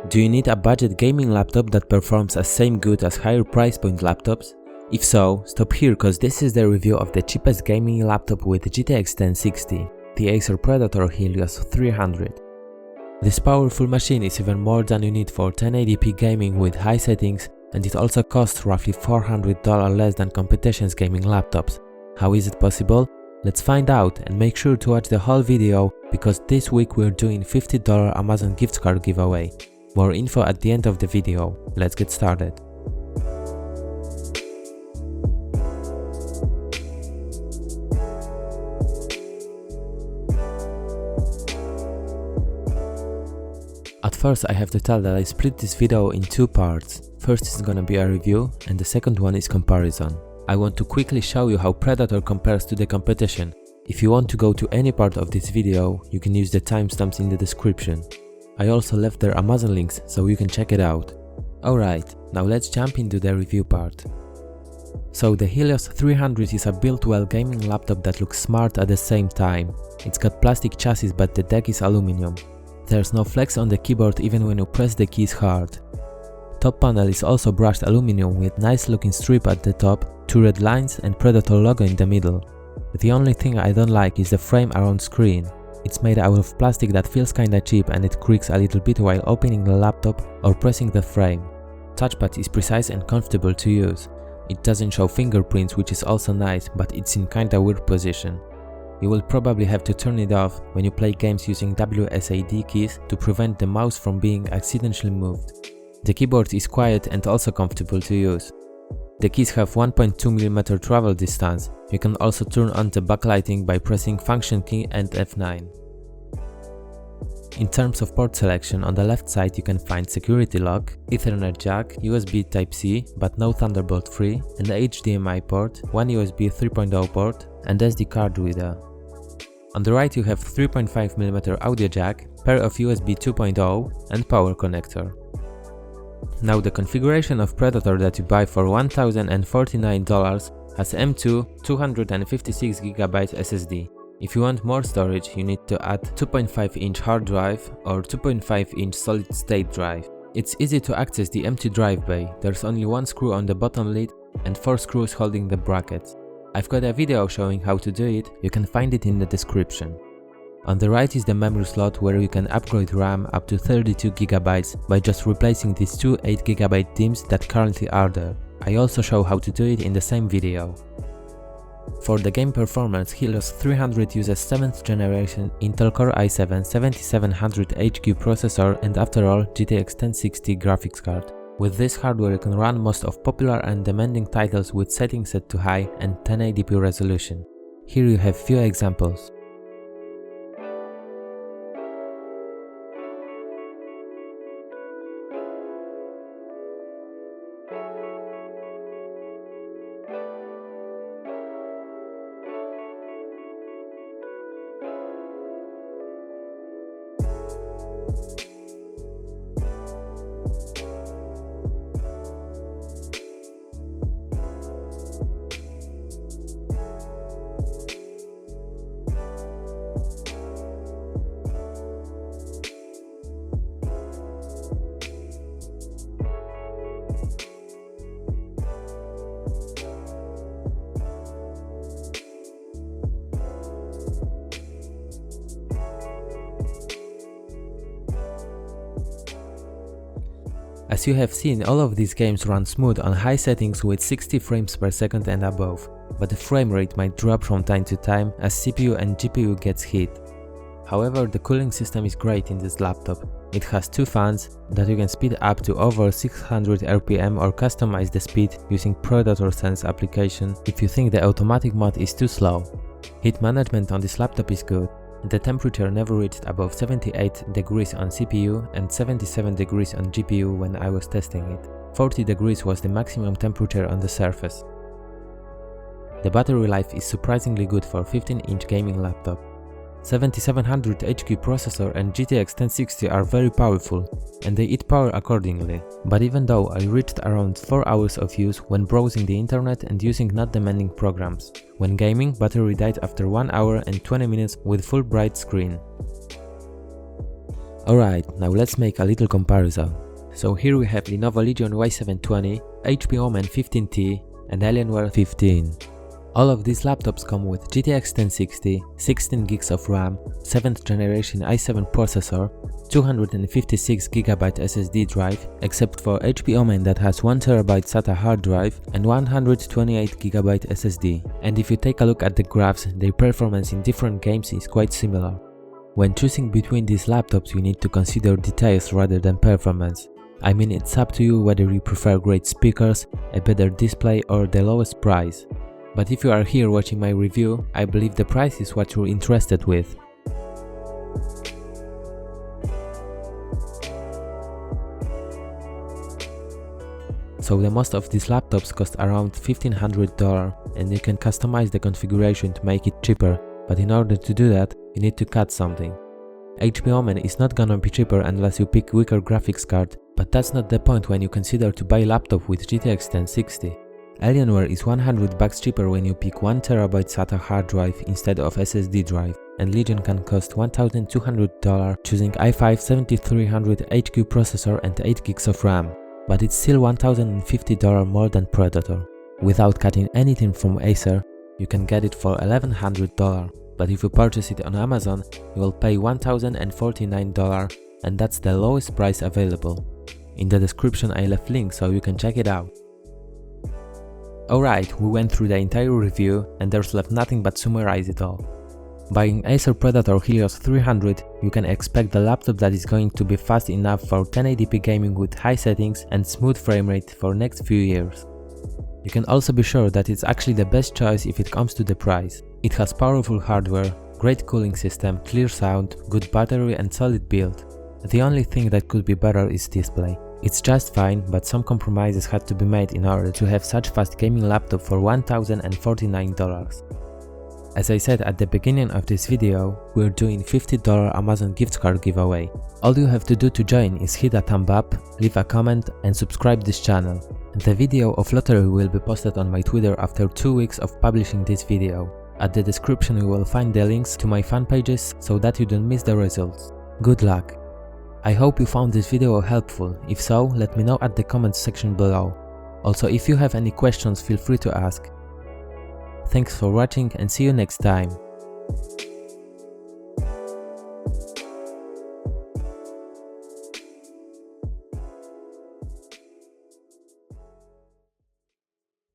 Do you need a budget gaming laptop that performs as same good as higher price point laptops? If so, stop here cause this is the review of the cheapest gaming laptop with GTX 1060, the Acer Predator Helios 300. This powerful machine is even more than you need for 1080p gaming with high settings, and it also costs roughly $400 less than competition's gaming laptops. How is it possible? Let's find out, and make sure to watch the whole video because this week we're doing $50 Amazon gift card giveaway. More info at the end of the video. Let's get started. At first I have to tell that I split this video in two parts. First is gonna be a review and the second one is comparison. I want to quickly show you how Predator compares to the competition. If you want to go to any part of this video, you can use the timestamps in the description. I also left their Amazon links so you can check it out. Alright, now let's jump into the review part. So the Helios 300 is a built-well gaming laptop that looks smart at the same time. It's got plastic chassis but the deck is aluminum. There's no flex on the keyboard even when you press the keys hard. Top panel is also brushed aluminum with nice looking strip at the top, two red lines and Predator logo in the middle. The only thing I don't like is the frame around screen. It's made out of plastic that feels kinda cheap and it creaks a little bit while opening the laptop or pressing the frame. Touchpad is precise and comfortable to use. It doesn't show fingerprints, which is also nice, but it's in kinda weird position. You will probably have to turn it off when you play games using WSAD keys to prevent the mouse from being accidentally moved. The keyboard is quiet and also comfortable to use. The keys have 1.2mm travel distance. You can also turn on the backlighting by pressing function key and F9. In terms of port selection, on the left side you can find security lock, Ethernet jack, USB Type-C but no Thunderbolt 3, an HDMI port, one USB 3.0 port and SD card reader. On the right you have 3.5mm audio jack, pair of USB 2.0 and power connector. Now the configuration of Predator that you buy for $1,049 has M2 256GB SSD. If you want more storage, you need to add 2.5-inch hard drive or 2.5-inch solid state drive. It's easy to access the empty drive bay. There's only one screw on the bottom lid and 4 screws holding the brackets. I've got a video showing how to do it, you can find it in the description. On the right is the memory slot where you can upgrade RAM up to 32GB by just replacing these two 8GB DIMMs that currently are there. I also show how to do it in the same video. For the game performance, Helios 300 uses 7th generation Intel Core i7-7700HQ processor and after all GTX 1060 graphics card. With this hardware you can run most of popular and demanding titles with settings set to high and 1080p resolution. Here you have few examples. As you have seen, all of these games run smooth on high settings with 60 frames per second and above, but the frame rate might drop from time to time as CPU and GPU gets heat. However, the cooling system is great in this laptop. It has two fans that you can speed up to over 600 RPM or customize the speed using Predator Sense application if you think the automatic mode is too slow. Heat management on this laptop is good. The temperature never reached above 78 degrees on CPU and 77 degrees on GPU when I was testing it. 40 degrees was the maximum temperature on the surface. The battery life is surprisingly good for a 15-inch gaming laptop. 7700 HQ processor and GTX 1060 are very powerful, and they eat power accordingly. But even though I reached around 4 hours of use when browsing the internet and using not demanding programs. When gaming, battery died after 1 hour and 20 minutes with full bright screen. Alright, now let's make a little comparison. So here we have Lenovo Legion Y720, HP Omen 15T and Alienware 15. All of these laptops come with GTX 1060, 16 GB of RAM, 7th generation i7 processor, 256GB SSD drive, except for HP Omen that has 1TB SATA hard drive and 128GB SSD. And if you take a look at the graphs, their performance in different games is quite similar. When choosing between these laptops, you need to consider details rather than performance. I mean, it's up to you whether you prefer great speakers, a better display or the lowest price. But if you are here watching my review, I believe the price is what you're interested with. So the most of these laptops cost around $1,500 and you can customize the configuration to make it cheaper, but in order to do that, you need to cut something. HP Omen is not gonna be cheaper unless you pick weaker graphics card, but that's not the point when you consider to buy a laptop with GTX 1060. Alienware is $100 cheaper when you pick 1TB SATA hard drive instead of SSD drive, and Legion can cost $1,200 choosing i5-7300 HQ processor and 8GB of RAM, but it's still $1,050 more than Predator. Without cutting anything from Acer, you can get it for $1,100, but if you purchase it on Amazon, you will pay $1,049, and that's the lowest price available. In the description I left links so you can check it out. Alright, we went through the entire review and there's left nothing but summarize it all. Buying Acer Predator Helios 300, you can expect the laptop that is going to be fast enough for 1080p gaming with high settings and smooth frame rate for next few years. You can also be sure that it's actually the best choice if it comes to the price. It has powerful hardware, great cooling system, clear sound, good battery and solid build. The only thing that could be better is display. It's just fine, but some compromises had to be made in order to have such fast gaming laptop for $1,049. As I said at the beginning of this video, we're doing $50 Amazon gift card giveaway. All you have to do to join is hit a thumb up, leave a comment and subscribe this channel. The video of lottery will be posted on my Twitter after 2 weeks of publishing this video. At the description you will find the links to my fan pages so that you don't miss the results. Good luck! I hope you found this video helpful. If so, let me know at the comments section below. Also, if you have any questions, feel free to ask. Thanks for watching and see you next time.